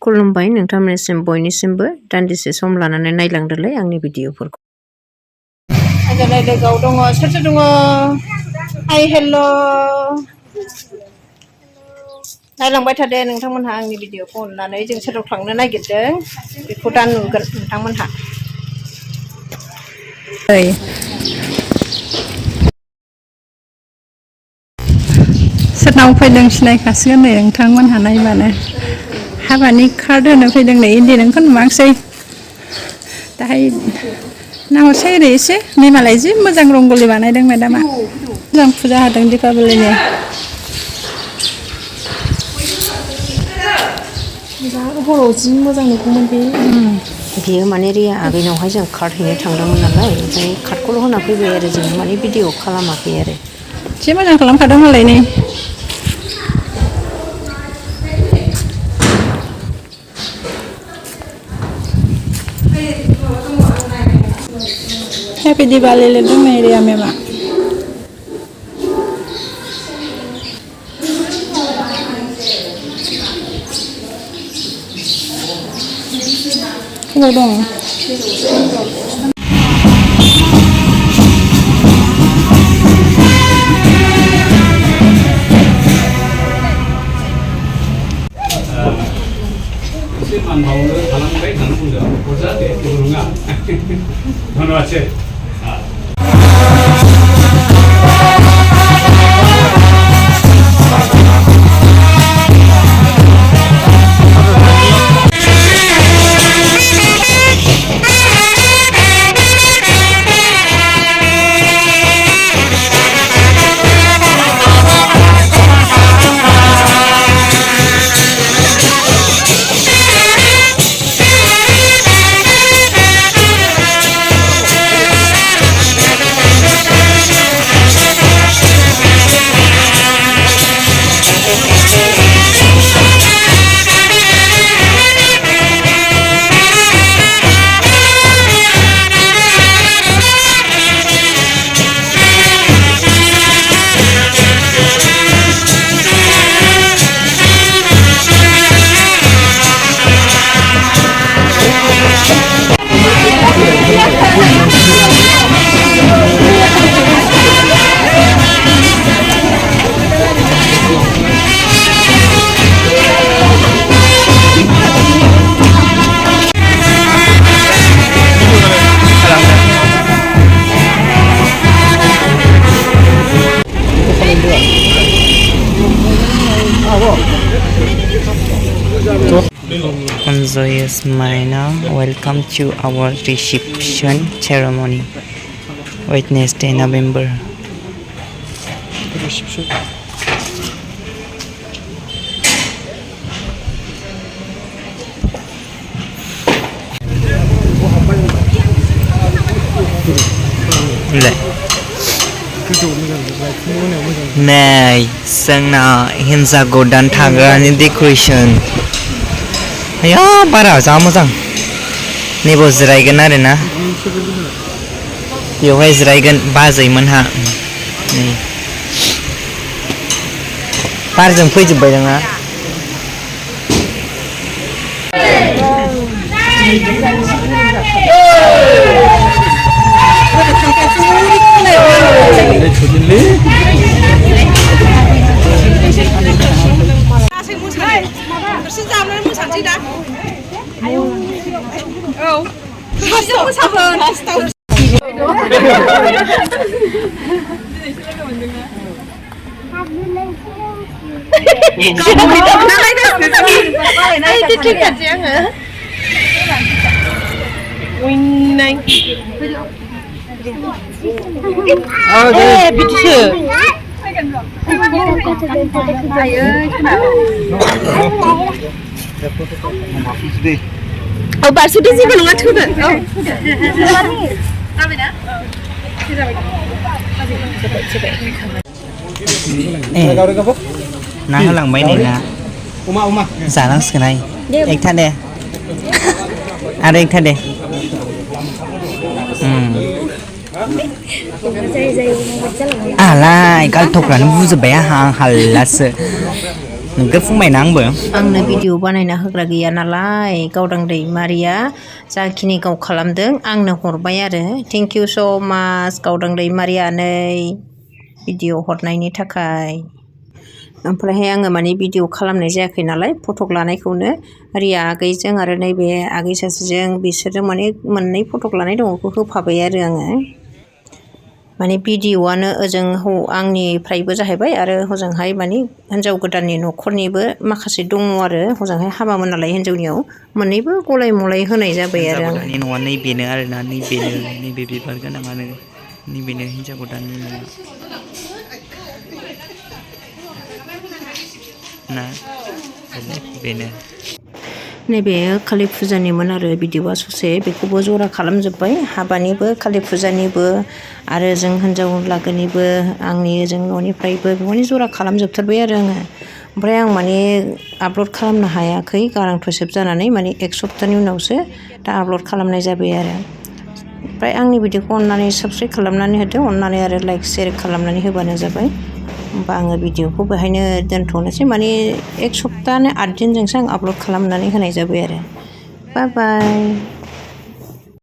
खुलुमबाय नोंथांमोननिसिम बयनिसिमबो दान्दिसे सम लानानै नायलांदोलाय आंनि भिडिअफोरखौ। आजालाय लोगोआव दङ सोर सोर दङ? हाय हेल' नायलांबाय थादो नोंथांमोनहा आंनि भिडिअखौ अननानै जों सोराव थांनो नागिरदों बेखौ दा नुगोन नोंथांमोनहा। सोरनाव फैदों सिनायखासिगोन नै नोंथांमोनहा नायबानो। हाबानि कार्ड होनो फैदों नै इन्दि नोंखौ नुवाखसै दाहाय नाहरसै ओरै एसे मेमालाय जि मोजां रंग'लि बानायदों मेदामा मोजां फुजा होदों दिपावलीनि। हराव जि मोजां नुगौमोन बे। बियो माने रिया आगैनावहाय जों कार्ड हैनो थांदोंमोन नालाय ओमफ्राय कार्डखौल' होना फैबाय आरो जोङो माने भिडिअ खालामाखै आरो। जि मोजां खालामखादों मालाय नै। हेपि दिवाली लिरदों नै रिया मेमा। अबाव दं? मानबावनो थालांबाय होननानै बुंदों हरजादे जेबो नङा धन्यबादसै। Mwjaywi, welcome to our reception ceremony. Wednesday, November. Reception. Nay, जोंना हिन्जाव गोदान थाग्रानि डेक'रेसन। आया बारा जा मोजां। नैबाव जिरायगोन आरो ना। बेवहाय जिरायगोन बाजैमोनहा। बारजों फैजोब्बाय नोंना। बिदिसो बारस'दे जेबो नङा थोदो। ना होलांबाय नै ना जानांसिगोनहाय एकथा दे आरो एकथा दे। आलाय गालथ'फ्रानो बुजोब्बाय आंहा हाल्लासो नोंखौ फुंबायना आंबो आंनो भिडिअ बानायना होग्रा गैया नालाय गावदां दैमारिया जाखिनि गाव खालामदों आंनो हरबाय आरो थेंक इउ स' माच गावदां दैमारिया नै भिडिअ हरनायनि थाखाय ओमफ्रायहाय आङो माने भिडिअ खालामनाय जायाखै नालाय फटक लानायखौनो रिया आगैजों आरो नैबे आगै सासेजों बिसोरजों माने मोननै फटक लानाय दङ बेखौ होफाबाय आरो आङो माने भिडिअआनो ओजों आंनिफ्रायबो जाहैबाय आरो हजोंहाय माने हिन्जाव गोदाननि न'खरनिबो माखासे दङ आरो हजोंहाय हाबामोन नालाय हिन्जावनियाव मोननैबो गलाय मलाय होनाय जाबाय आरो आङो हिन्जाव गोदाननि न'आ नैबेनो आरोना नैबेनो नैबे बिबार गोनाङानो नैबेनो हिन्जाव गोदाननि न'आ ना बेनो नैबे कालि फुजानिमोन आरो भिडिअआ ससे बेखौबो जरा खालामजोब्बाय हाबानिबो कालि फुजानिबो आरो जों हिन्जाव लागोनिबो आंनि जों न'निफ्रायबो बेखौनो जरा खालामजोबथारबाय आरो आङो ओमफ्राय आं माने आपल'ड खालामनो हायाखै गारां फोसोब जानानै माने एक सप्तानि उनावसो दा आपल'ड खालामनाय जाबाय आरो ओमफ्राय आंनि भिडिअखौ अननानै साबस्क्राइब खालामनानै होदो अननानै आरो लाइक शेयार खालामनानै होबानो जाबाय होमबा आङो भिडिअखौ बेहायनो दोनथ'नोसै माने एक सप्तानो 8 दिनजोंसो आं आपल'ड खालामनानै होनाय जाबाय आरो बाय बाय